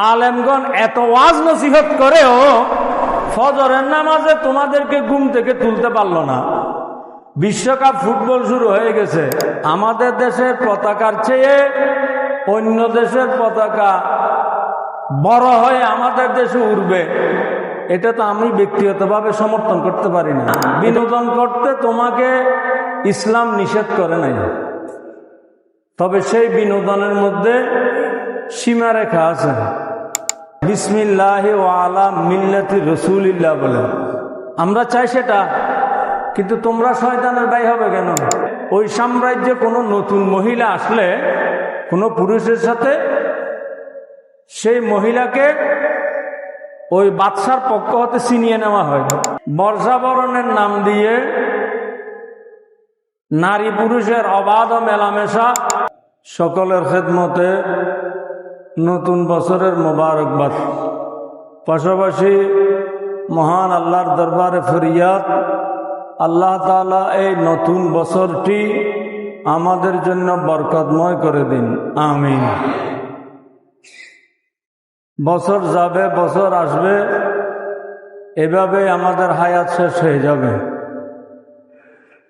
আলেমগণ এত ওয়াজ নসিহত করেও ফজরের নামাজে তোমাদেরকে ঘুম থেকে তুলতে পারলো না। বিশ্বকাপ ফুটবল শুরু হয়ে গেছে, আমাদের দেশের পতাকার চেয়ে অন্য দেশের পতাকা বড় হয়ে আমাদের দেশে উঠবে, এটা তো আমি ব্যক্তিগতভাবে সমর্থন করতে পারি না। বিনোদন করতে তোমাকে ইসলাম নিষেধ করে নাই, তবে সেই বিনোদনের মধ্যে সীমারেখা আছে। বিসমিল্লাহি ওয়া আলা মিল্লাতি রাসূলিল্লাহ বলে আমরা চাই সেটা, কিন্তু তোমরা শয়তানের ভাই হবে কেন? ওই সাম্রাজ্যে কোনো নতুন মহিলা আসলে কোনো পুরুষের সাথে, সেই মহিলাকে ওই বাদশার পক্ষ হতে ছিনিয়ে নেওয়া হয়। বর্ষাবরণের নাম দিয়ে নারী পুরুষের অবাধ মেলামেশা। সকলের খেদমতে নতুন বছরের মোবারকবাদ। পাশাপাশি মহান আল্লাহর দরবারে ফরিয়াদ, আল্লাহ তাআলা এই নতুন বছরটি আমাদের জন্য বরকতময় করে দিন, আমিন। বছর যাবে, বছর আসবে, এভাবে আমাদের হায়াত শেষ হয়ে যাবে।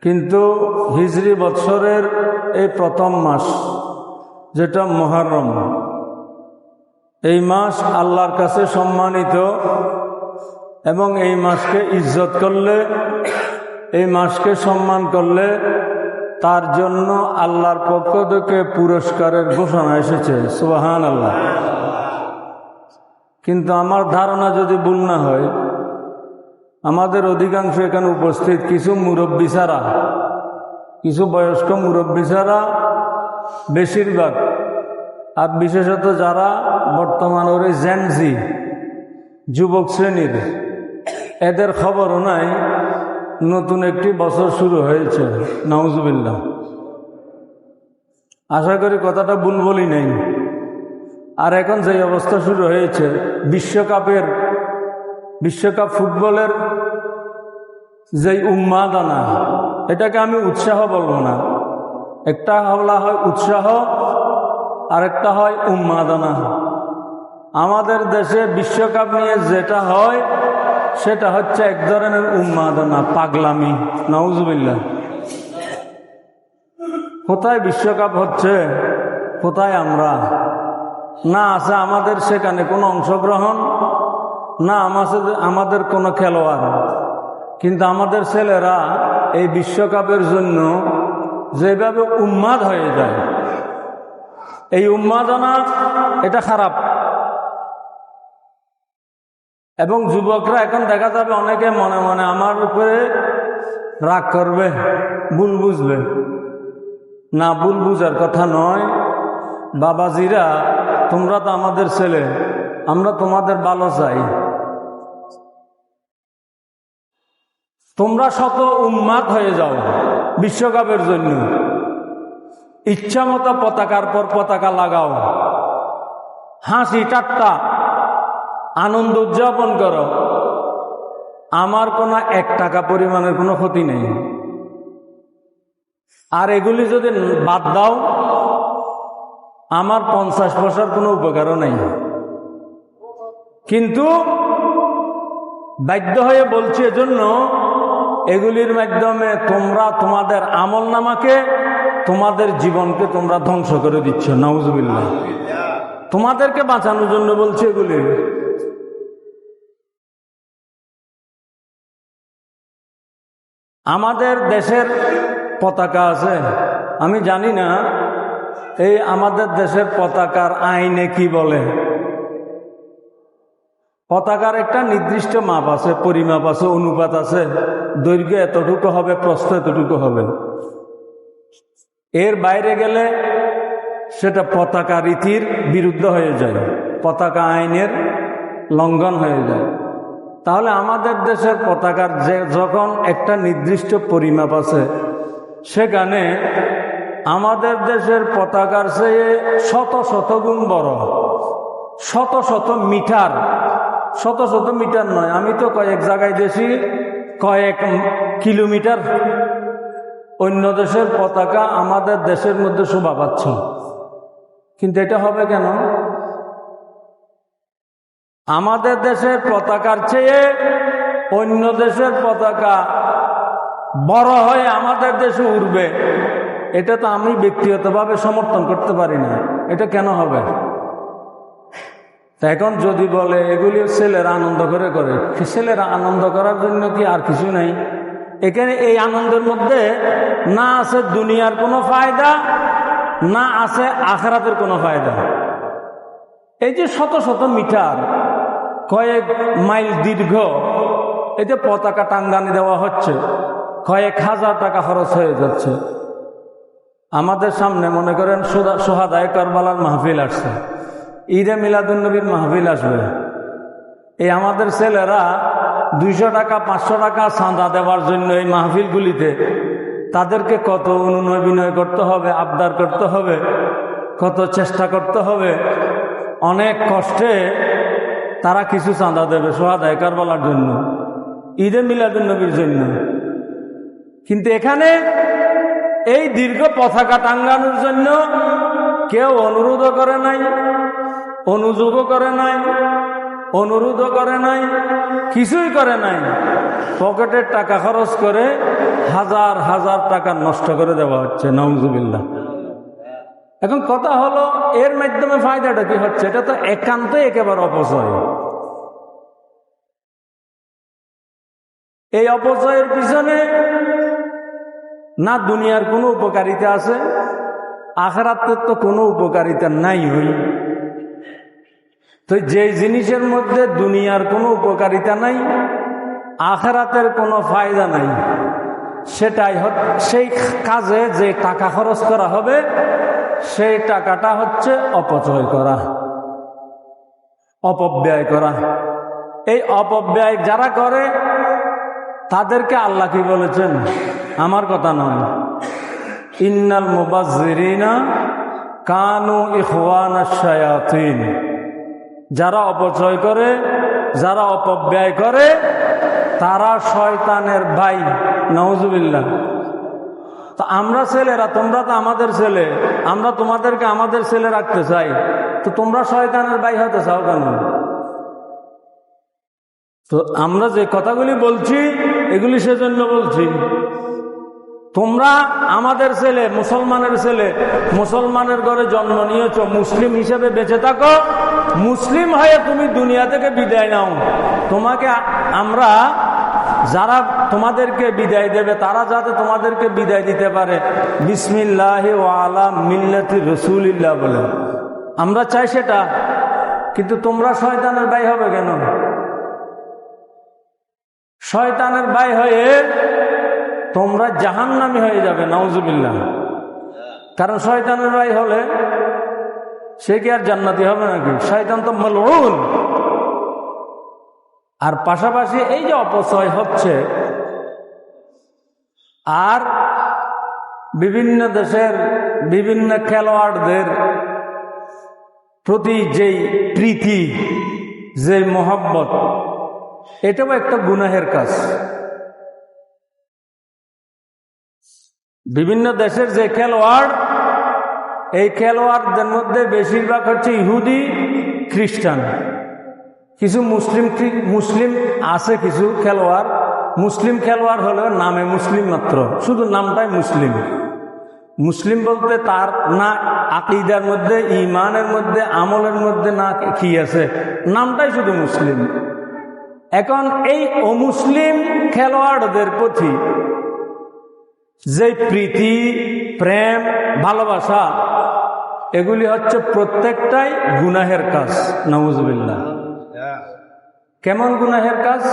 কিন্তু হিজরি বৎসরের এই প্রথম মাস যেটা মুহররম, এই মাস আল্লাহর কাছে সম্মানিত, এবং এই মাসকে ইজ্জত করলে, এই মাসকে সম্মান করলে তার জন্য আল্লাহর পক্ষ থেকে পুরস্কারের ঘোষণা এসেছে, সুবহানাল্লাহ। কিন্তু আমার ধারণা যদি ভুল না হয়, আমাদের অধিকাংশ এখানে উপস্থিত কিছু মুরব্বী ছাড়া, কিছু বয়স্ক মুরব্বী ছাড়া বেশিরভাগ, আর বিশেষত যারা বর্তমান ওর জেনজি যুবক শ্রেণীর, এদের খবরও নাই নতুন একটি বছর শুরু হয়েছে, নাউজুবিল্লাহ। আশা করি কথাটা ভুল বলি নাই। আর এখন যে অবস্থা শুরু হয়েছে, বিশ্বকাপ ফুটবলের যে উন্মাদনা, এটাকে আমি উৎসাহ বলবো না। একটা বলা হয় উৎসাহ, আর একটা হয় উন্মাদনা। আমাদের দেশে বিশ্বকাপ নিয়ে যেটা হয় সেটা হচ্ছে এক ধরনের উন্মাদনা, পাগলামি, নাউজুবিল্লাহ। কোথায় বিশ্বকাপ হচ্ছে, কোথায় আমরা? না আছে আমাদের সেখানে কোনো অংশগ্রহণ, না আমাদের কোনো খেলোয়াড়। কিন্তু আমাদের ছেলেরা এই বিশ্বকাপের জন্য যেভাবে উন্মাদ হয়ে যায়, এই উন্মাদনা এটা খারাপ। এবং যুবকরা এখন দেখা যাবে অনেকে মনে মনে আমার উপরে রাগ করবে, ভুল বুঝবে। না, ভুল বুঝার কথা নয়। বাবাজিরা, তোমরা তো আমাদের ছেলে, আমরা তোমাদের ভালো চাই। তোমরা শত উন্মাদ হয়ে যাও বিশ্বকাপের জন্য, ইচ্ছা মতো পতাকার পর পতাকা লাগাও, হাসি ঠাট্টা আনন্দ উদযাপন করো। আমার কোনো 1 টাকা পরিমাণের কোনো ক্ষতি নেই। আর এগুলি যদি বাদ দাও, আমার 50 পয়সার কোনো উপকারও নাই। কিন্তু বাধ্য হয়ে বলছি, এজন্য এগুলির মাধ্যমে তোমরা তোমাদের আমল নামাকে, তোমাদের জীবনকে তোমরা ধ্বংস করে দিচ্ছ, নাউজুবিল্লাহ। তোমাদেরকে বাঁচানোর জন্য বলছি এগুলি। আমাদের দেশের পতাকা আছে, আমি জানি না এই আমাদের দেশের পতাকার আইনে কি বলে। পতাকার একটা নির্দিষ্ট মাপ আছে, পরিমাপ আছে, অনুপাত আছে। দৈর্ঘ্য এতটুকু হবে, প্রস্থ এতটুকু হবে। এর বাইরে গেলে সেটা পতাকা রীতির বিরুদ্ধ হয়ে যায়, পতাকা আইনের লঙ্ঘন হয়ে যায়। তাহলে আমাদের দেশের পতাকার যখন একটা নির্দিষ্ট পরিমাপ আছে, সেখানে আমাদের দেশের পতাকার চেয়ে শত শত গুণ বড়, শত শত মিটার, শত শত মিটার নয়, আমি তো কয়েক জায়গায় দেখি কয়েক কিলোমিটার অন্য দেশের পতাকা আমাদের দেশের মধ্যে শোভা পাচ্ছে। কিন্তু এটা হবে কেন? আমাদের দেশের পতাকার চেয়ে অন্য দেশের পতাকা বড় হয়ে আমাদের দেশে উঠবে, এটা তো আমি ব্যক্তিগতভাবে সমর্থন করতে পারি না। এটা কেন হবে? এখন যদি বলে এগুলি ছেলেরা আনন্দ করে করে, ছেলেরা আনন্দ করার জন্য কি আর কিছু নেই? এখানে এই আনন্দের মধ্যে না আছে দুনিয়ার কোনো ফায়দা, না আছে আখিরাতের কোনো ফায়দা। এই যে শত শত মিটার, কয়েক মাইল দীর্ঘ এতে পতাকা টাঙ্গানি দেওয়া হচ্ছে, কয়েক হাজার টাকা খরচ হয়ে যাচ্ছে। আমাদের সামনে মনে করেন সোহাদায়ে কারবালার মাহফিল আসছে, ঈদে মিলাদুন্নবীর মাহফিল আসবে। এই আমাদের ছেলেরা 200 টাকা 500 টাকা চাঁদা দেওয়ার জন্য এই মাহফিলগুলিতে তাদেরকে কত অনুনয় করতে হবে, আবদার করতে হবে, কত চেষ্টা করতে হবে। অনেক কষ্টে তারা কিছু চাঁদা দেবে সোহাদায়ে কারবালার জন্য, ঈদে মিলাদুন্নবীর জন্য। কিন্তু এখানে এই দীর্ঘ পতাকা টাঙ্গানোর জন্য কেউ অনুরোধও করে নাই, অনুযোগও করে নাই, অনুরোধও করে নাই, কিছুই করে নাই। পকেটের টাকা খরচ করে হাজার হাজার টাকা নষ্ট করে দেওয়া হচ্ছে, নাউজুবিল্লাহ। এখন কথা হলো এর মাধ্যমে ফায়দাটা কি হচ্ছে? এটা তো একান্তই একেবারে অপচয়। এই অপচয়ের পিছনে না দুনিয়ার কোনো উপকারিতা আছে, আখিরাতের তো কোনো উপকারিতা নাই হই। তো যে জিনিসের মধ্যে দুনিয়ার কোনো উপকারিতা নাই, আখিরাতের কোনো ফায়দা নাই, সেটাই সেই কাজে যে টাকা খরচ করা হবে সেই টাকাটা হচ্ছে অপচয় করা, অপব্যয় করা। এই অপব্যয় যারা করে তাদেরকে আল্লাহ কি বলেছেন? আমার কথা নয়, ইন্নাল মুবাজ্জিরিনা কানু ইখওয়ানাশ শায়াতিন। যারা অপচয় করে, যারা অপব্যয় করে, তারা শয়তানের ভাই, নাউজুবিল্লাহ। তো আমরা ছেলেরা, তোমরা তো আমাদের ছেলে, আমরা তোমাদেরকে আমাদের ছেলে রাখতে চাই, তো তোমরা শয়তানের ভাই হতে চাও কেন? তো আমরা যে কথাগুলি বলছি এগুলি সেজন্য বলছি, তোমরা আমাদের ছেলে, মুসলমানের ছেলে, মুসলমানের ঘরে জন্ম নিয়েছ, মুসলিম হিসেবে বেঁচে থাকো, মুসলিম হয়ে তুমি দুনিয়া থেকে বিদায় নাও। তোমাকে আমরা, যারা তোমাদেরকে বিদায় দেবে তারা যাতে তোমাদেরকে বিদায় দিতে পারে বিসমিল্লাহি ওয়া আলা মিল্লাতি রাসূলিল্লাহ বলে, আমরা চাই সেটা। কিন্তু তোমরা শয়তানের ভাই হবে কেন? শয়তানের ভাই হয়ে তোমরা জাহান্নামী হয়ে যাবে, নাউজুবিল্লাহ। কারণ শয়তানের ভাই হলে সে কি আর জান্নাতি হবে নাকি? শয়তান তো মালউন। আর পাশাপাশি এই যে অপচয় হচ্ছে, আর বিভিন্ন দেশের বিভিন্ন খেলোয়াড়দের প্রতি যেই প্রীতি, যে মোহাব্বত, এটাও একটা গুনাহের কাজ। বিভিন্ন দেশের যে খেলোয়াড়, এই খেলোয়াড়দের মধ্যে বেশিরভাগ হচ্ছে ইহুদি, খ্রিস্টান। কিছু মুসলিম আছে, কিছু খেলোয়াড় মুসলিম খেলোয়াড় হলেও নামে মুসলিম মাত্র, শুধু নামটাই মুসলিম। মুসলিম বলতে তার না আকীদার মধ্যে, ঈমানের মধ্যে, আমলের মধ্যে না কি আছে, নামটাই শুধু মুসলিম। এখন এই অমুসলিম খেলোয়াড়দের প্রতি যে প্রীতি, প্রেম, ভালোবাসা, এগুলি হচ্ছে প্রত্যেকটাই গুনাহের কাজ, নাউজুবিল্লাহ। কেমন গুনাহের কাজ?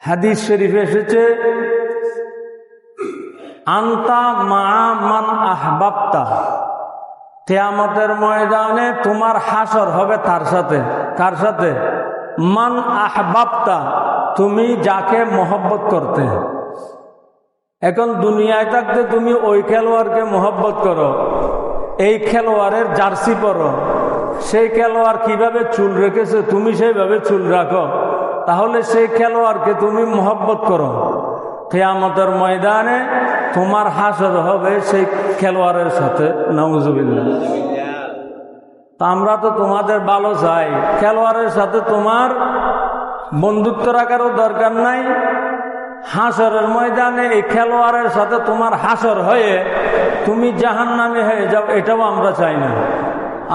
হাদিস শরীফে এসেছে, আনতা মা মান আহবাবতা, কিয়ামতের ময়দানে তোমার হাসর হবে তার সাথে। কার সাথে? মান আহবাবতা, তুমি যাকে মহব্বত করতে। এখন দুনিয়ায় থাকতে তুমি ওই খেলোয়াড়কে মহব্বত করো, এই খেলোয়াড়ের জার্সি পরো, সেই খেলোয়াড় কিভাবে চুল রেখেছে তুমি সেইভাবে চুল রাখো, তাহলে সেই খেলোয়াড়কে তুমি মহব্বত করো। কিয়ামতের ময়দানে তোমার হাসর হবে সেই খেলোয়াড়ের সাথে, নাউজুবিল্লাহ। আমরা তো তোমাদের ভালো চাই, খেলোয়াড়ের সাথে তোমার বন্ধুত্ব রাখারও দরকার নাই। হাসরের ময়দানে এই খেলোয়াড়ের সাথে তোমার হাসর হয়ে তুমি জাহান্নামে হয়ে যাও, এটাও আমরা চাই না।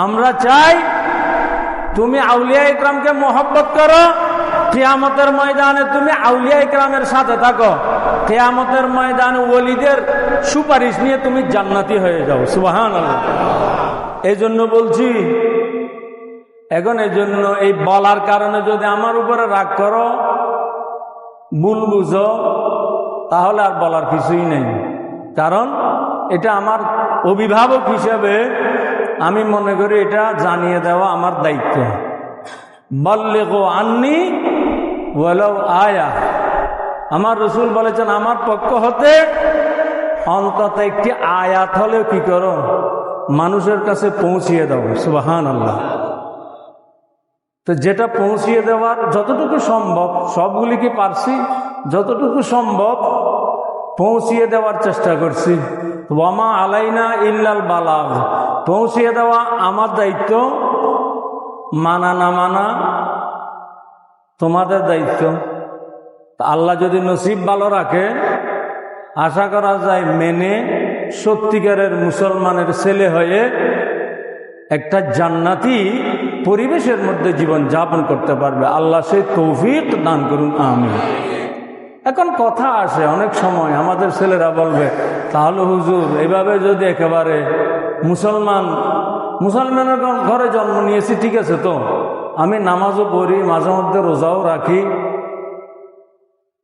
আমরা চাই তুমি আউলিয়া ইকরামকে মহব্বত করো, কিয়ামতের ময়দানে তুমি আউলিয়া ইকরামের সাথে থাকো, কিয়ামতের ময়দানে ওলিদের সুপারিশ নিয়ে তুমি জান্নাতি হয়ে যাও। সুবহানাল্লাহ। এই জন্য বলছি, এখন এই জন্য এই বলার কারণে যদি আমার উপরে রাগ করো, ভুল বুঝো, তাহলে আর বলার কিছুই নেই। কারণ এটা আমার অভিভাবক হিসেবে আমি মনে করি এটা জানিয়ে দেওয়া আমার দায়িত্ব। বাল্লিগু আন্নি ওয়ালাউ আয়া, আমার রাসূল বলেছেন আমার পক্ষ হতে অন্তত একটি আয়াত হলেও কি করো, মানুষের কাছে পৌঁছিয়ে দাও। সুবহানাল্লাহ। তো যেটা পৌঁছিয়ে দেওয়ার যতটুকু সম্ভব, সবগুলি কি পারছি, যতটুকু সম্ভব পৌঁছিয়ে দেওয়ার চেষ্টা করছি। ওয়ামা আলাইনা ইল্লাল বালাগ, পৌঁছিয়ে দেওয়া আমার দায়িত্ব, মানা না মানা তোমাদের দায়িত্ব। আল্লাহ যদি নসিব ভালো রাখে, আশা করা যায় মেনে সত্যিকারের মুসলমানের ছেলে হয়ে একটা জান্নাতি পরিবেশের মধ্যে জীবন যাপন করতে পারবে। আল্লাহ সেই তৌফিক দান করুন, আমিন। এখন কথা আসে অনেক সময়, আমাদের ছেলেরা বলবে তাহলে হুজুর এভাবে যদি একেবারে মুসলমানের ঘরে জন্ম নিয়েছি, ঠিক আছে, তো আমি নামাজও পড়ি, মাঝে মধ্যে রোজাও রাখি,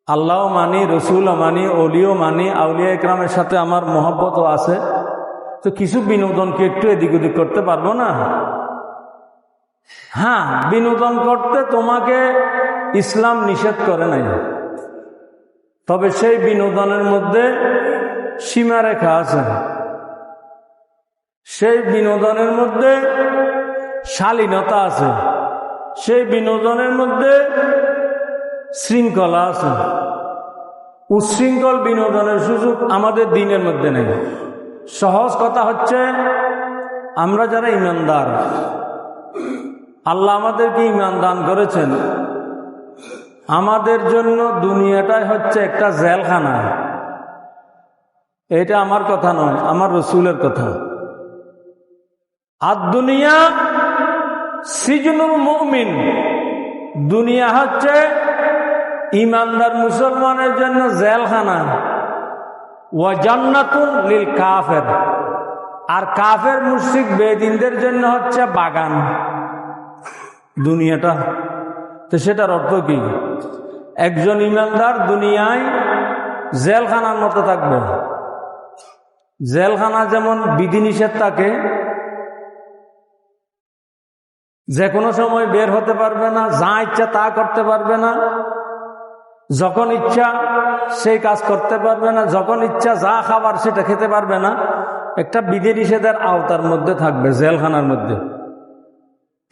আল্লাহও মানি, রসুলও মানি, অলিও মানি, আউলিয়া ইকরামের সাথে আমার মহব্বতও আছে, তো কিছু বিনোদনকে একটু এদিক ওদিক করতে পারবো না? হ্যাঁ, বিনোদন করতে তোমাকে ইসলাম নিষেধ করে নাই, তবে সেই বিনোদনের মধ্যে সীমারেখা আছে, সেই বিনোদনের মধ্যে শালীনতা আছে, সেই বিনোদনের মধ্যে শৃঙ্খলা আছে। উচ্ছৃঙ্খল বিনোদনের সুযোগ আমাদের দিনের মধ্যে নেই। সহজ কথা হচ্ছে, আমরা যারা ঈমানদার, আল্লাহ আমাদেরকে ঈমান দান করেছেন, আমাদের জন্য দুনিয়াটাই হচ্ছে একটা জেলখানা। এটা আমার কথা নয়, আমার রসুলের কথা। আর দুনিয়া সিজনুল মুমিন, দুনিয়া হচ্ছে ঈমানদার মুসলমানের জন্য জেলখানা। ওয়া জান্নাতুন লিল কাফের, আর কাফের মুশরিক বেদিনদের জন্য হচ্ছে বাগান দুনিয়াটা। তো সেটার অর্থ কি? একজন ঈমানদার দুনিয়ায় জেলখানার মতো থাকবে। জেলখানা যেমন বিধিনিষেধ থাকে, যে কোনো সময় বের হতে পারবে না, যা ইচ্ছা তা করতে পারবে না, যখন ইচ্ছা সেই কাজ করতে পারবে না, যখন ইচ্ছা যা খাবার সেটা খেতে পারবে না, একটা বিধিনিষেধের আওতার মধ্যে থাকবে, জেলখানার মধ্যে।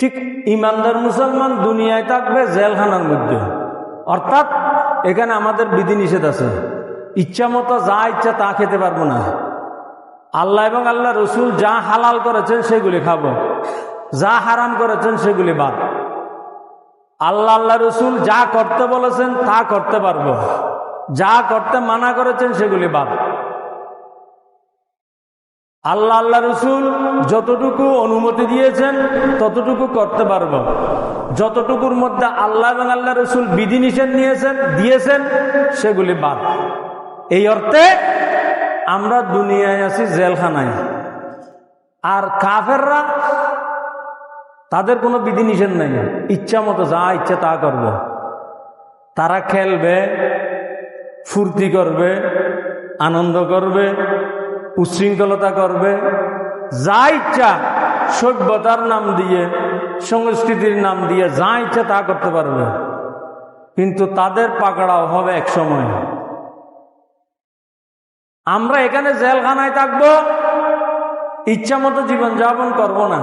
ঠিক ঈমানদার মুসলমান দুনিয়ায় থাকবে জেলখানার মধ্যে, অর্থাৎ এখানে আমাদের বিধিনিষেধ আছে, ইচ্ছা মতো যা ইচ্ছা তা খেতে পারবো না। আল্লাহ এবং আল্লাহ রসুল যা হালাল করেছেন সেগুলি খাবো, যা হারাম করেছেন সেগুলি বাদ। আল্লাহ আল্লাহ রসুল যা করতে বলেছেন তা করতে পারবো, যা করতে মানা করেছেন সেগুলি বাদ। আল্লাহ আল্লাহ রসুল যতটুকু অনুমতি দিয়েছেন ততটুকু করতে পারবো, যতটুকুর মধ্যে আল্লাহ এবং আল্লাহ রসুল বিধিনিষেধ দিয়েছেন সেগুলি বাদ। এই অর্থে আমরা দুনিয়ায় আছি জেলখানায়। আর কাফেররা, তাদের কোনো বিধিনিষেধ নাই, ইচ্ছা মতো যা ইচ্ছা তা করবে। তারা খেলবে, ফুর্তি করবে, আনন্দ করবে, উচ্ছৃঙ্খলতা করবে, যা ইচ্ছা সভ্যতার নাম দিয়ে, সংস্কৃতির নাম দিয়ে যা ইচ্ছা তা করতে পারবে। কিন্তু তাদের পাকড়াও হবে এক সময়। আমরা এখানে জেলখানায় থাকবো, ইচ্ছা মতো জীবনযাপন করব না।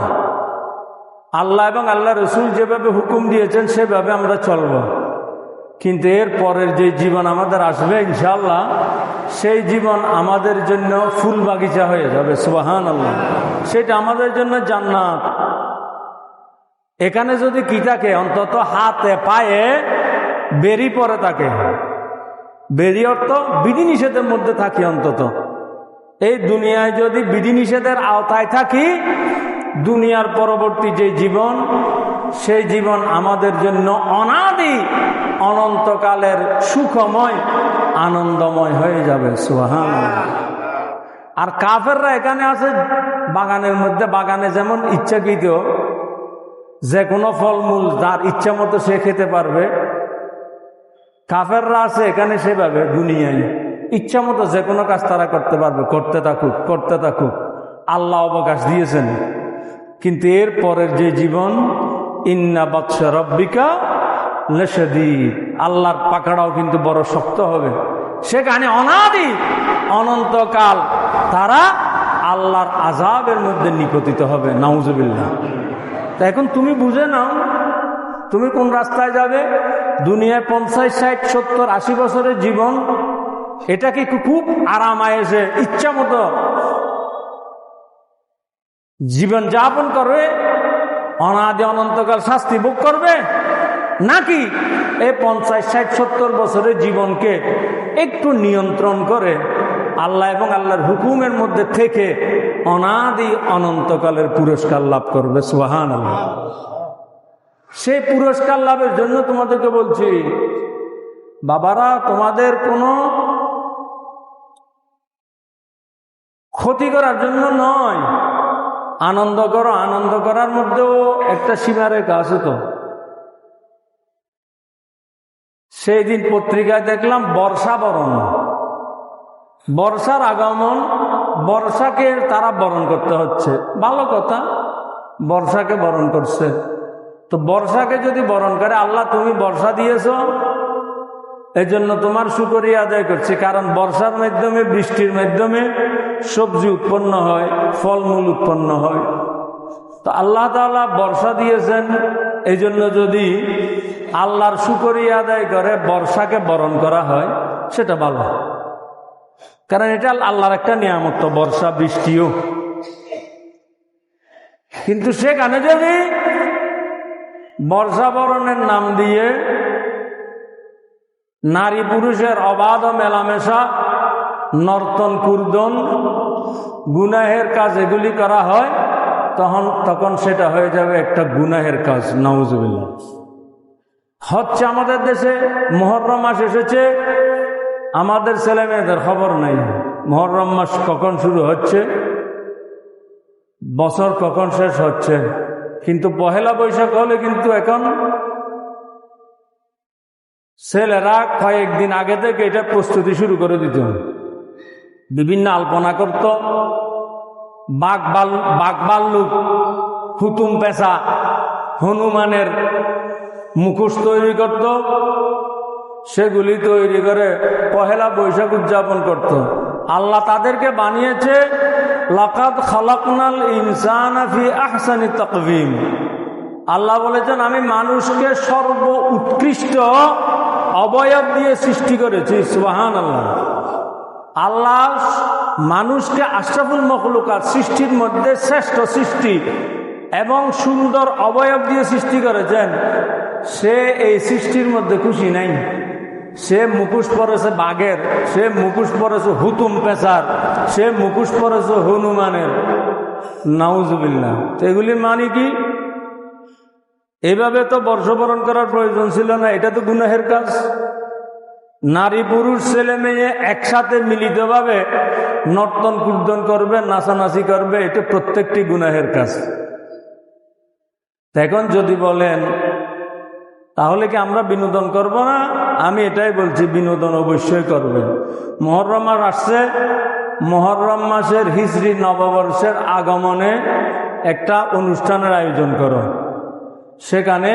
আল্লাহ এবং আল্লাহ রসুল যেভাবে হুকুম দিয়েছেন সেভাবে আমরা চলব। কিন্তু এর পরের যে জীবন আমাদের আসবে ইনশাআল্লাহ, সেই জীবন আমাদের জন্য ফুল বাগিচা হয়ে যাবে। সুবহানাল্লাহ। সেটা আমাদের জন্য জান্নাত। এখানে যদি কি থাকে, অন্তত হাতে পায়ে বেরি পরে থাকে, বেরি অর্থ বিধিনিষেধের মধ্যে থাকি। অন্তত এই দুনিয়ায় যদি বিধিনিষেধের আওতায় থাকি, দুনিয়ার পরবর্তী যে জীবন, সেই জীবন আমাদের জন্য অনাদি অনন্তকালের সুখময় আনন্দময় হয়ে যাবে। সুবহানাল্লাহ। আর কাফেররা এখানে আছে বাগানের মধ্যে, বাগানে যেমন ইচ্ছাকৃত যে কোনো ফলমূল যার ইচ্ছা মতো সে খেতে পারবে, কাফেররা আছে এখানে সেভাবে দুনিয়ায় ইচ্ছা মতো যে কোনো কাজ তারা করতে পারবে, করতে থাকুক করতে থাকুক, আল্লাহ অবকাশ দিয়েছেন। কিন্তু এর পরের যে জীবন, ইন্না বাতশা রাব্বিকা লাশাদীদ, আল্লাহর পাকড়াও কিন্তু বড় শক্ত হবে। সেখানে অনাদি অনন্তকাল তারা আল্লাহর আযাবের মধ্যে নিপতিত হবে। নাউজুবিল্লাহ। তা এখন তুমি বুঝে নাও তুমি কোন রাস্তায় যাবে। দুনিয়ায় 50, 60, 70, 80 বছরের জীবন, এটা কি খুব আরাম আয়েসে ইচ্ছা মতো জীবন যাপন করবে, অনাদি অনন্তকাল শাস্তি ভোগ করবে, নাকি এই 50, 60, 70 বছরের জীবনকে একটু নিয়ন্ত্রণ করে আল্লাহ এবং আল্লাহর হুকুমের মধ্যে থেকে অনাদি অনন্তকালের পুরস্কার লাভ করবে। সুবহানাল্লাহ। সেই পুরস্কার লাভের জন্য তোমাদেরকে বলছি, বাবারা, তোমাদের কোনো ক্ষতি করার জন্য নয়, আনন্দ করো। আনন্দ করার মধ্যেও একটা সীমারেখা আছে। তো সেই দিন পত্রিকায় দেখলাম বর্ষাবরণ, বর্ষার আগমন, বর্ষাকে তারা বরণ করতে হচ্ছে। ভালো কথা, বর্ষাকে বরণ করছে। তো বর্ষাকে যদি বরণ করে, আল্লাহ তুমি বর্ষা দিয়েছো, এজন্য তোমার শুকরিয়া আদায় করছি। কারণ বর্ষার মাধ্যমে, বৃষ্টির মাধ্যমে সবজি উৎপন্ন হয়, ফলমূল উৎপন্ন হয়। তো আল্লাহ তাআলা বর্ষা দিয়েছেন, এই জন্য যদি আল্লাহর শুকরিয়া আদায় করে বর্ষাকে বরণ করা হয়, সেটা ভালো। কারণ এটা আল্লাহর একটা নিয়ামত, বর্ষা বৃষ্টিও। কিন্তু সেখানে যদি বর্ষা বরণের নাম দিয়ে নারী পুরুষের অবাধ মেলামেশা, নর্তন কুর্দন, গুনাহের কাজ এগুলি করা হয়, তখন সেটা হয়ে যাবে একটা গুনাহের কাজ। নাউজুবিল্লাহ। হচ্ছে আমাদের দেশে মুহররম মাস এসেছে, আমাদের ছেলে মেয়েদের খবর নাই মুহররম মাস কখন শুরু হচ্ছে, বছর কখন শেষ হচ্ছে। কিন্তু পহেলা বৈশাখ হলে কিন্তু এখন ছেলেরা কয়েকদিন আগে থেকে এটা প্রস্তুতি শুরু করে দিত, বিভিন্ন আলপনা করত, বাঘ ভাল্লুক, হুতুম পেঁচা, হনুমানের মুখোশ তৈরি করত, সেগুলি তৈরি করে পহেলা বৈশাখ উদযাপন করত। আল্লাহ তাদেরকে বানিয়েছে লাকাদ খালাকনাল ইনসানা ফি আহসানি তাকওয়িম। আল্লাহ বলেছেন, আমি মানুষকে সর্ব উৎকৃষ্ট অবয়ব দিয়ে সৃষ্টি করেছি। সুবহানাল্লাহ। আল্লাহ মানুষকে আশরাফুল মখলুকাত, সৃষ্টির মধ্যে শ্রেষ্ঠ সৃষ্টি এবং সুন্দর অবয়ব দিয়ে সৃষ্টি করেছেন। সে এই সৃষ্টির মধ্যে খুশি নাই। সে মুখোশ পরেছে বাঘের, সে মুখোশ পরেছে হুতুম পেঁচার, সে মুখোশ পরেছে হনুমানের। নাউজুবিল্লাহ। এগুলি মানে কি? এভাবে তো বর্ষবরণ করার প্রয়োজন ছিল না, এটা তো গুনাহের কাজ। নারী পুরুষ ছেলে মেয়ে একসাথে মিলিতভাবে নর্তন কীর্তন করবে, নাচানাচি করবে, এটা প্রত্যেকটি গুনাহের কাজ। এখন যদি বলেন তাহলে কি আমরা বিনোদন করব না? আমি এটাই বলছি, বিনোদন অবশ্যই করবে। মুহররম মাস আসছে, মুহররম মাসের হিজরি নববর্ষের আগমনে একটা অনুষ্ঠানের আয়োজন করো, সেখানে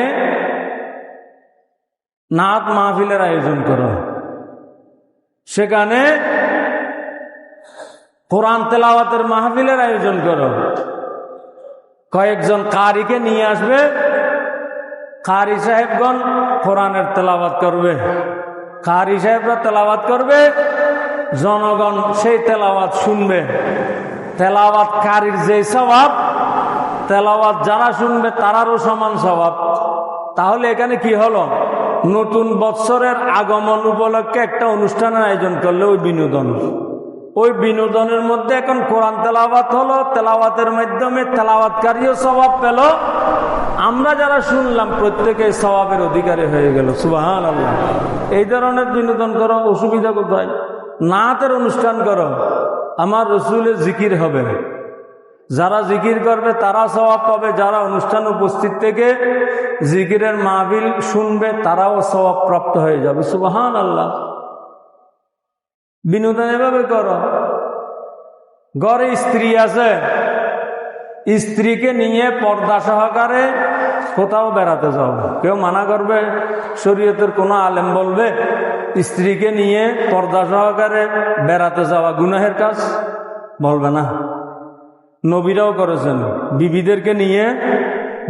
নাত মাহফিলের আয়োজন করো, সেখানে কোরআন তেলাওয়াতের মাহফিলের আয়োজন করো, কয়েকজন কারিকে নিয়ে আসবে, কারি সাহেবগণ কোরআনের তেলাওয়াত করবে, কারি সাহেবরা তেলাওয়াত করবে, জনগণ সেই তেলাওয়াত শুনবে। তেলাওয়াত কারির যে সওয়াব, তেলাওয়াত যারা শুনবে তারারও সমান স্বভাব। তাহলে এখানে কি হলো, নতুন বৎসরের আগমন উপলক্ষে একটা অনুষ্ঠানের আয়োজন করলে ওই বিনোদনের মধ্যে এখন কোরআন তেলাওয়াত হলো, তেলাওয়াতের মাধ্যমে তেলাওয়াতকারীও স্বভাব পেল, আমরা যারা শুনলাম প্রত্যেকে স্বভাবের অধিকারী হয়ে গেল। সুবহানাল্লাহ। এই ধরনের বিনোদন করো, অসুবিধা কোথায়? নাতের অনুষ্ঠান করো, আমার রসুলের জিকির হবে, যারা জিকির করবে তারা স্বভাব পাবে, যারা অনুষ্ঠান উপস্থিত থেকে জিকিরের মাহফিল শুনবে তারাও স্বভাব প্রাপ্ত হয়ে যাবে। সুবহানাল্লাহ। বিনোদন এভাবে করো। ঘরে স্ত্রী আছে, স্ত্রীকে নিয়ে পর্দা সহকারে কোথাও বেড়াতে যাও, কেউ মানা করবে? শরীয়তের কোন আলেম বলবে স্ত্রীকে নিয়ে পর্দা সহকারে বেড়াতে যাওয়া গুনাহের কাজ? বলবে না। নবীরাও করেছেন, বিবিদেরকে নিয়ে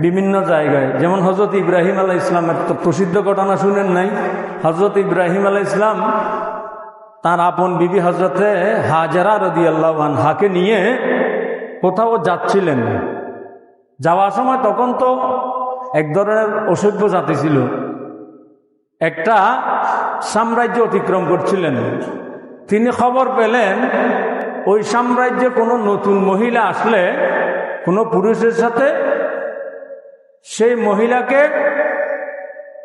বিভিন্ন জায়গায়, যেমন হজরত ইব্রাহিম আলাইহিস ইসলামের তো প্রসিদ্ধ ঘটনা শুনেন নাই? হজরত ইব্রাহিম আলাইহিস ইসলাম তার আপন বিবি হজরতে হাজেরা রাদিয়াল্লাহু আনহাকে নিয়ে কোথাও যাচ্ছিলেন। যাওয়ার সময় তখন তো এক ধরনের অসভ্য জাতি ছিল, একটা সাম্রাজ্য অতিক্রম করছিলেন। তিনি খবর পেলেন ওই সাম্রাজ্যে কোনো নতুন মহিলা আসলে কোনো পুরুষের সাথে, সেই মহিলাকে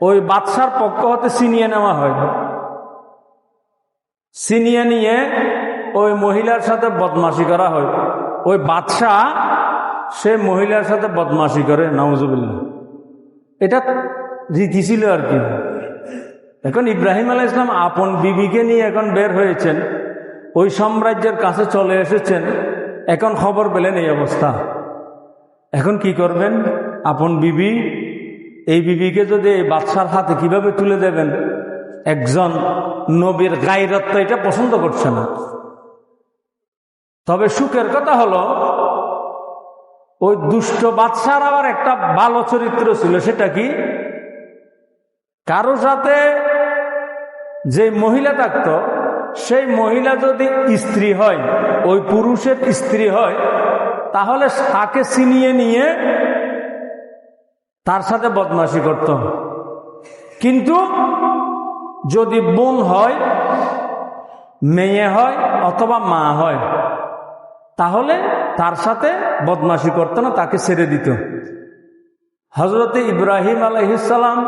ওই বাদশার পক্ষ হতে ছিনিয়ে নেওয়া হয়। ছিনিয়ে নিয়ে ওই মহিলার সাথে বদমাশি করা হয়। ওই বাদশা সে মহিলার সাথে বদমাশি করে, নাউজুবিল্লাহ। এটা রীতি ছিল আর কি। এখন ইব্রাহিম আলাইহিস সালাম আপন বিবিকে নিয়ে এখন বের হয়েছেন, ওই সাম্রাজ্যের কাছে চলে এসেছেন। এখন খবর পেলেন এই অবস্থা, এখন কি করবেন? আপন বিবি, এই বিবিকে যদি এই বাদশার হাতে কিভাবে তুলে দেবেন? একজন নবীর গায়রত তো এটা পছন্দ করছে না। তবে সুখের কথা হলো ওই দুষ্ট বাদশার আবার একটা ভালো চরিত্র ছিল। সেটা কি? কারো সাথে যে মহিলা থাকত, সেই মহিলা যদি স্ত্রী হয়, ওই পুরুষের স্ত্রী হয়, তাহলে তাকে ছিনিয়ে নিয়ে তার সাথে বদমাশি করত। কিন্তু যদি বোন হয়, মেয়ে হয় অথবা মা হয়, তাহলে তার সাথে বদমাশি করত না, তাকে ছেড়ে দিত। হযরত ইব্রাহিম আলাইহিস সালাম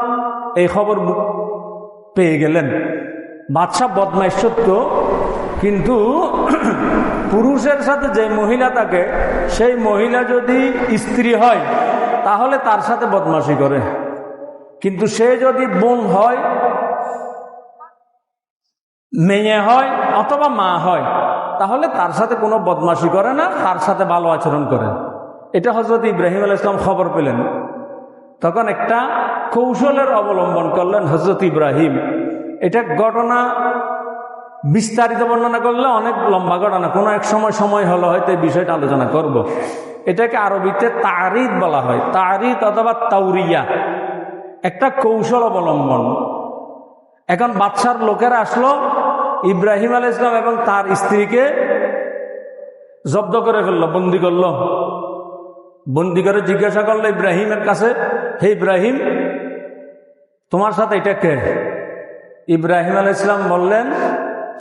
এই খবর পেয়ে গেলেন। বাদশা বদমাইশ সত্য, কিন্তু পুরুষের সাথে যে মহিলা থাকে, সেই মহিলা যদি স্ত্রী হয় তাহলে তার সাথে বদমাশি করে, কিন্তু সে যদি বোন হয়, মেয়ে হয় অথবা মা হয়, তাহলে তার সাথে কোনো বদমাশি করে না, তার সাথে ভালো আচরণ করে। এটা হযরত ইব্রাহিম আলাইহিস সালাম খবর পেলেন। তখন একটা কৌশলের অবলম্বন করলেন হযরত ইব্রাহিম। এটা ঘটনা বিস্তারিত বর্ণনা করলে অনেক লম্বা ঘটনা, কোনো এক সময় হলো হয়তো এই বিষয়টা আলোচনা করব। এটাকে আরবিতে তারিদ বলা হয়, তারিদ অথবা তাওরিয়া, একটা কৌশল অবলম্বন। এখন বাদশার লোকেরা আসলো, ইব্রাহিম আলাইহিস সালাম এবং তার স্ত্রীকে জব্দ করে ফেললো, বন্দি করলো। বন্দি করে জিজ্ঞাসা করলো ইব্রাহিমের কাছে, হে ইব্রাহিম, তোমার সাথে এটা কে? ইব্রাহিম আলাইহিস সালাম বললেন,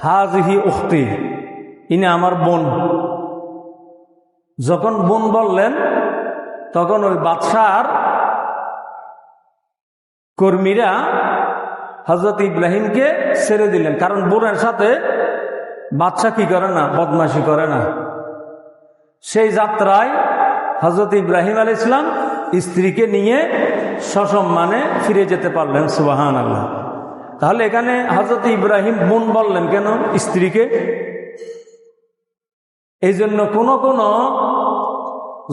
হাযিহি উখতি, ইনি আমার বোন। যখন বোন বললেন, তখন ওই বাদশার কর্মীরা হযরত ইব্রাহিমকে ছেড়ে দিলেন, কারণ বোনের সাথে বাদশা কি করে না, বদমাশি করে না। সেই যাত্রায় হযরত ইব্রাহিম আলাইহিস সালাম স্ত্রীকে নিয়ে সসম্মানে ফিরে যেতে পারলেন। সুবহানাল্লাহ। তাহলে এখানে হযরত ইব্রাহিম বোন বললেন কেন স্ত্রীকে? এই জন্য কোন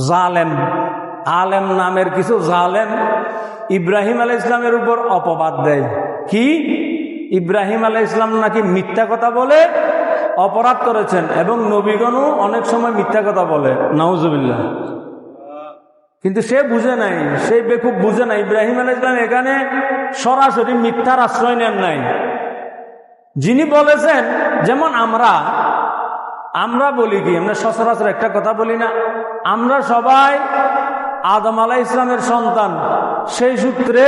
জালেম, আলেম নামের কিছু জালেম ইব্রাহিম আলাইহিস সালামের উপর অপবাদ দেয়। কি? ইব্রাহিম আলাইহিস সালাম নাকি মিথ্যা কথা বলে অপরাধ করেছেন, এবং নবীগণও অনেক সময় মিথ্যা কথা বলে, নাউজুবিল্লাহ। কিন্তু সে বুঝে নাই, সেই বেকুব বুঝে নাই। ইব্রাহিম আলাইহিস সালাম এখানে সরাসরি মিথ্যার আশ্রয় নেন নাই। যিনি বলেছেন, যেমন আমরা বলি কি, আমরা সচরাচর একটা কথা বলি না, আমরা সবাই আদম আলাইহিস সালামের সন্তান, সেই সূত্রে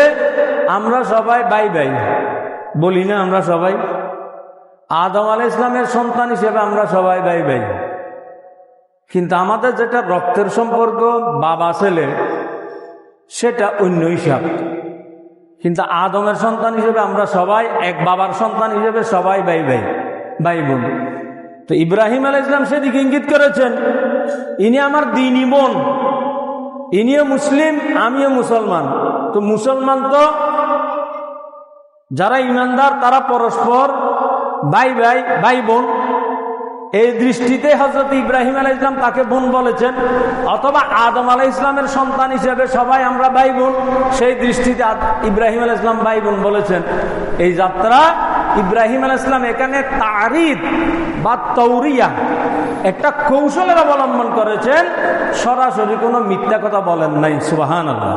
আমরা সবাই ভাই ভাই বলি না? আমরা সবাই আদম আলাইহিস সালামের সন্তান হিসেবে আমরা সবাই ভাই ভাই, কিন্তু আমাদের যেটা রক্তের সম্পর্ক বাবা ছেলে সেটা অন্য হিসাব। কিন্তু আদমের সন্তান হিসেবে আমরা সবাই এক বাবার সন্তান হিসেবে সবাই ভাই ভাই ভাই বোন। তো ইব্রাহিম আলাইহিস সালাম সেদিকে ইঙ্গিত করেছেন, ইনি আমার দ্বীনি বোন, ইনিও মুসলিম আমিও মুসলমান। তো মুসলমান তো যারা ইমানদার তারা পরস্পর ভাই ভাই ভাই বোন। এই দৃষ্টিতে হযরত ইব্রাহিম আলাইহিস সালাম তাকে বোন বলেছেন, অথবা আদম আলাইহিস সালামের সন্তান হিসেবে সবাই আমরা ভাই বোন, সেই দৃষ্টিতে ইব্রাহিম আলাইহিস সালাম ভাই বোন বলেছেন। এই যাত্রা ইব্রাহিম আলাইহিস সালাম এখানে তারিদ বা তৌরিয়া একটা কৌশলের অবলম্বন করেছেন, সরাসরি কোনো মিথ্যা কথা বলেন নাই। সুবহানাল্লাহ।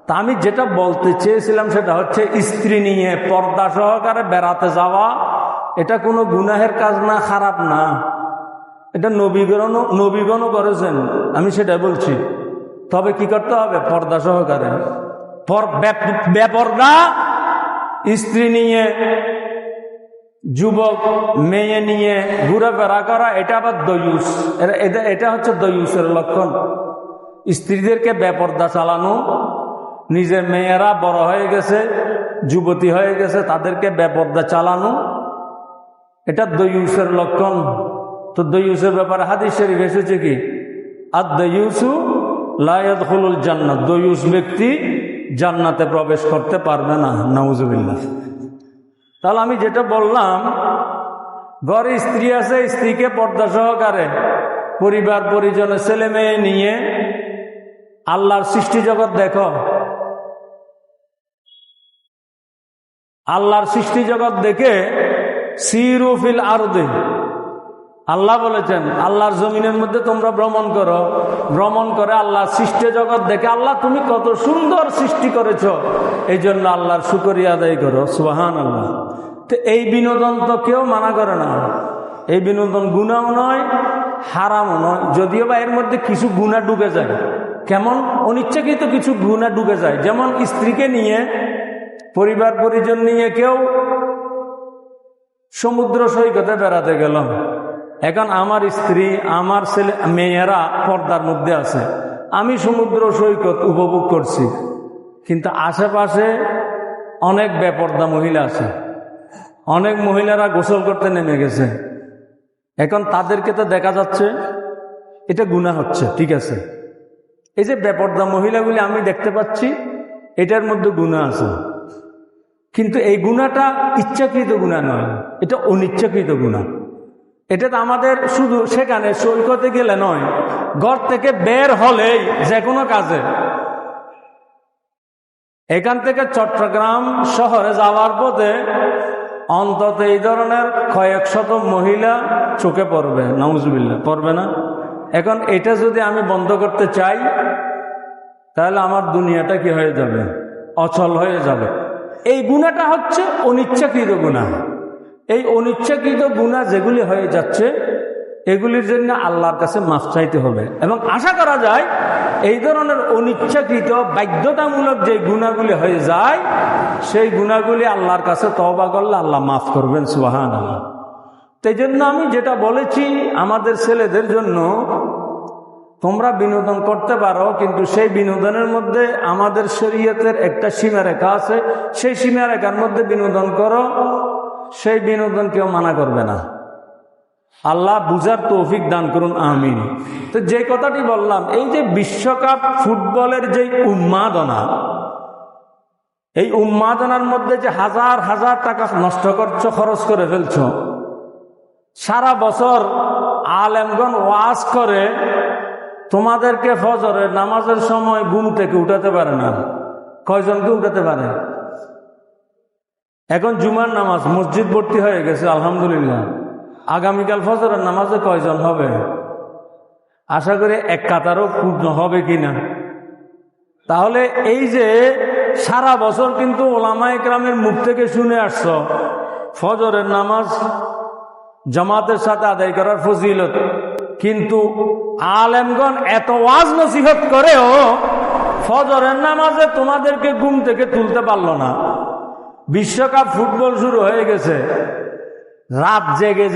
তা আমি যেটা বলতে চেয়েছিলাম সেটা হচ্ছে, স্ত্রী নিয়ে পর্দা সহকারে বেড়াতে যাওয়া এটা কোনো গুনাহের কাজ না, খারাপ না। এটা নবীগণও করেছেন, আমি সেটা বলছি। তবে কি করতে হবে? পর্দা সহকারে। বেপর্দা স্ত্রী নিয়ে, যুবক মেয়ে নিয়ে ঘুরাফেরা করা, এটা আবার দয়ুস। এটা হচ্ছে দয়ুসের লক্ষণ। স্ত্রীদেরকে বেপর্দা চালানো, নিজের মেয়েরা বড় হয়ে গেছে, যুবতী হয়ে গেছে, তাদেরকে বেপর্দা চালানো, এটা দয়ুসের লক্ষণ। তো দয়ুসের ব্যাপারে হাদিস শরীফ এসেছে কি, আর দয়ুসু লা ইয়াদখুলুল জান্নাত, দয়ুস ব্যক্তি জান্নাতে প্রবেশ করতে পারবে না। নাউজুবিল্লাহ। তাহলে আমি যেটা বললাম, ঘরে স্ত্রী আছে, স্ত্রীকে পর্দা সহকারে পরিবার পরিজনে ছেলে মেয়ে নিয়ে আল্লাহর সৃষ্টি জগৎ দেখো। আল্লাহর সৃষ্টি জগৎ দেখে সিরু ফিল আরদি, আল্লাহ বলেছেন আল্লাহর জমিনের মধ্যে তোমরা ভ্রমণ করো। ভ্রমণ করে আল্লাহর সৃষ্টি জগৎ দেখে, আল্লাহ তুমি কত সুন্দর সৃষ্টি করেছ, এই জন্য আল্লাহর শুকরিয়া আদায় করো। সুবহানাল্লাহ। তো এই বিনোদন তো কেউ মানা করে না। এই বিনোদন গুনাহ নয়, হারামও নয়, যদিও বা এর মধ্যে কিছু গুনাহ ডুবে যায়। কেমন? অনিচ্ছাকৃত কিছু গুনাহ ডুবে যায়। যেমন স্ত্রীকে নিয়ে, পরিবার পরিজন নিয়ে কেউ সমুদ্র সৈকতে বেড়াতে গেল। এখন আমার স্ত্রী, আমার ছেলে মেয়েরা পর্দার মধ্যে আছে, আমি সমুদ্র সৈকত উপভোগ করছি, কিন্তু আশেপাশে অনেক বেপর্দা মহিলা আছে। অনেক মহিলারা গোসল করতে নেমে গেছে। এখন তাদেরকে তো দেখা যাচ্ছে, এটা গুনাহ হচ্ছে, ঠিক আছে। এই যে বেপর্দা মহিলাগুলি আমি দেখতে পাচ্ছি, এটার মধ্যে গুনাহ আছে, কিন্তু এই গুনাহটা ইচ্ছাকৃত গুনাহ নয়, এটা অনিচ্ছাকৃত গুনাহ। এটা তো আমাদের শুধু সেখানে সৈকতে গেলে নয়, ঘর থেকে বের হলেই যে কোনো কাজে, এখান থেকে চট্টগ্রাম শহরে যাওয়ার পথে অন্তত এই ধরনের কয়েক শত মহিলা চোখে পড়বে। নাউজুবিল্লাহ, পড়বে না? এখন এটা যদি আমি বন্ধ করতে চাই, তাহলে আমার দুনিয়াটা কি হয়ে যাবে? অচল হয়ে যাবে। এই গুনাহটা হচ্ছে অনিচ্ছাকৃত গুনাহ। এই অনিচ্ছাকৃত গুনাহ যেগুলি হয়ে যাচ্ছে, এগুলির জন্য আল্লাহর কাছে মাফ চাইতে হবে, এবং আশা করা যায় এই ধরনের অনিচ্ছাকৃত বাধ্যতামূলক যে গুনাহগুলি হয়ে যায়, সেই গুনাহগুলি আল্লাহর কাছে তওবা করলে আল্লাহ মাফ করবেন। সুবহানাল্লাহ। সেই জন্য আমি যেটা বলেছি, আমাদের ছেলেদের জন্য তোমরা বিনোদন করতে পারো, কিন্তু সেই বিনোদনের মধ্যে আমাদের শরীয়তের একটা সীমারেখা আছে। সেই সীমারেখার মধ্যে বিনোদন করো, সেই বিনোদন কেউ মানা করবে না। আল্লাহ বুঝার তৌফিক দান করুন, আমিন। তো যে কথাটি বললাম, এই যে বিশ্বকাপ ফুটবলের যে উন্মাদনা, এই উন্মাদনার মধ্যে যে হাজার হাজার টাকা নষ্ট করছো, খরচ করে ফেলছো, সারা বছর আলেমগণ ওয়াজ করে তোমাদেরকে ফজরের নামাজের সময় ঘুম থেকে উঠাতে পারে না। কয়জনকে উঠাতে পারে? এখন জুমার নামাজ মসজিদ ভর্তি হয়ে গেছে, আলহামদুলিল্লাহ। আগামীকাল ফজরের নামাজে কয়জন হবে? আশা করি এক কাতারও পূর্ণ হবে কিনা। তাহলে এই যে সারা বছর কিন্তু ওলামায়ে কেরামের মুখ থেকে শুনে আসছো ফজরের নামাজ জামাতের সাথে আদায় করার ফজিলত, কিন্তু আলেমগণ এত ওয়াজ নসিহত করেও ফজরের নামাজে তোমাদেরকে ঘুম থেকে তুলতে পারলো না। বিশ্বকাপ ফুটবল শুরু হয়ে গেছে, রাত জেগে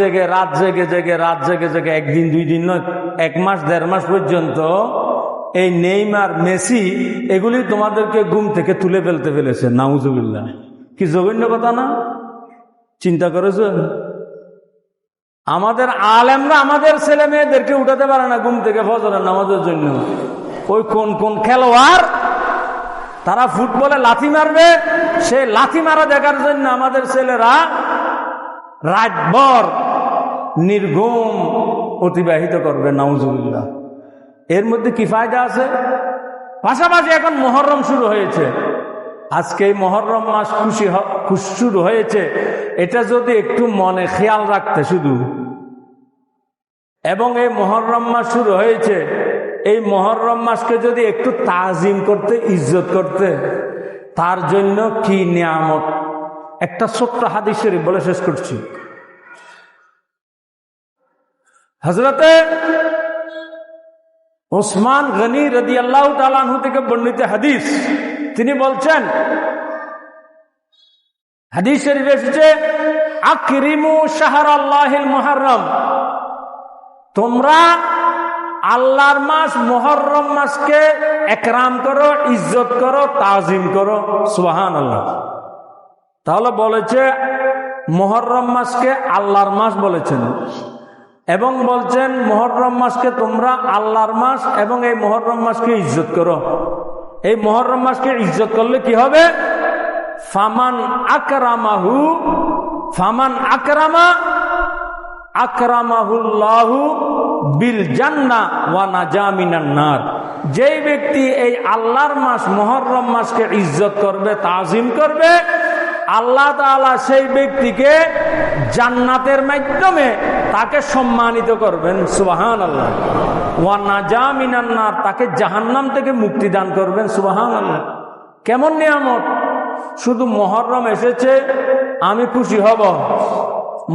জেগে একদিন দুই দিন নয়, 1 মাস 1.5 মাস পর্যন্ত এই নেইমার মেসি এগুলি তোমাদেরকে ঘুম থেকে তুলে ফেলেছে। নাউজুবিল্লাহ, কি জঘন্য কথা না? চিন্তা করেছো? আমাদের আলেমরা আমাদের ছেলে মেয়েদেরকে উঠাতে পারে না ঘুম থেকে ফজরের নামাজের জন্য। ওই কোন কোন খেলোয়াড় তারা ফুটবলে লাথি মারবে, সেই লাথি মারা দেখার জন্য আমাদের ছেলেরা রাতভর নির্ঘুম অতিবাহিত করবে। নাউজুবিল্লাহ, এর মধ্যে কি ফায়দা আছে? পাশাপাশি এখন মুহররম শুরু হয়েছে। আজকে এই মুহররম মাস খুশি শুরু হয়েছে, এটা যদি একটু মনে খেয়াল রাখতে শুধু, এবং এই মুহররম মাস শুরু হয়েছে, এই মুহররম মাসকে যদি একটু তাজিম করতে, ইজ্জত করতে, তার জন্য কি নিয়ামত। একটা ছোট্ট হাদিস শরীফ বলে শেষ করছি। হযরতে ওসমান গনি রাদিয়াল্লাহু তাআলা আনহু থেকে বর্ণিত হাদিস, তিনি বলছেন, হাদিস শরীফে এসেছে, আকরিমু শাহরাল্লাহিল মুহররম, তোমরা আল্লাহর মাস মুহররম মাসকে একরাম করো, ইজ্জত করো, তাজিম করো। সুবহানাল্লাহ। তাহলে বলেছে মুহররম মাসকে আল্লাহর মাস বলেছেন, এবং বলছেন মুহররম মাসকে তোমরা আল্লাহর মাস এবং এই মুহররম মাসকে ইজ্জত করো। এই মুহররম মাসকে ইজ্জত করলে কি হবে? ফামান আকরামাহুল্লাহু বিল জান্নাহ ওয়া নাজা মিনান নার। যেই ব্যক্তি এই আল্লাহর মাস মুহররম মাসকে ইজ্জত করবে, তাজিম করবে, আল্লাহ তাআলা সেই ব্যক্তিকে জান্নাতের মাধ্যমে তাকে সম্মানিত করবেন। সুবহানাল্লাহ। ওয়া নাজা মিনান নার, তাকে জাহান্নাম থেকে মুক্তি দান করবেন। সুবহানাল্লাহ। কেমন নিয়ামত! শুধু মুহররম এসেছে, আমি খুশি হব,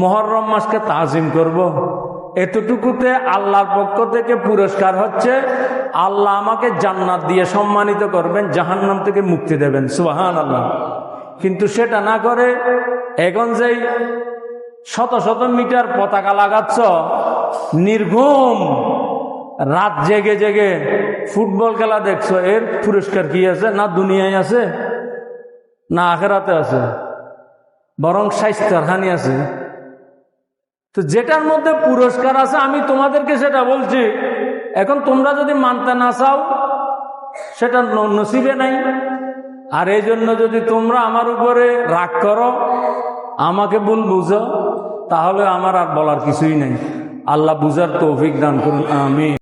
মুহররম মাসকে তাজিম করব, এতটুকুতে আল্লাহর পক্ষ থেকে পুরস্কার হচ্ছে আল্লাহ আমাকে জান্নাত দিয়ে সম্মানিত করবেন, জাহান্নাম থেকে মুক্তি দেবেন। সুবহানাল্লাহ। কিন্তু সেটা না করে এখন যেই শত শত মিটার পতাকা লাগাচ্ছ, নির্ঘুম রাত জেগে জেগে ফুটবল খেলা দেখছো, এর পুরস্কার কি আছে? না দুনিয়ায় আছে, না আখিরাতে আছে, বরং স্বাস্থ্যের হানি আছে। তো যেটার মধ্যে পুরস্কার আছে আমি তোমাদেরকে সেটা বলছি। এখন তোমরা যদি মানতে না চাও, সেটা নসিবে নাই। আর এই জন্য যদি তোমরা আমার উপরে রাগ করো, আমাকে ভুল বুঝো, তাহলে আমার আর বলার কিছুই নাই। আল্লাহ বুঝার তৌফিক দান করুন, আমিন।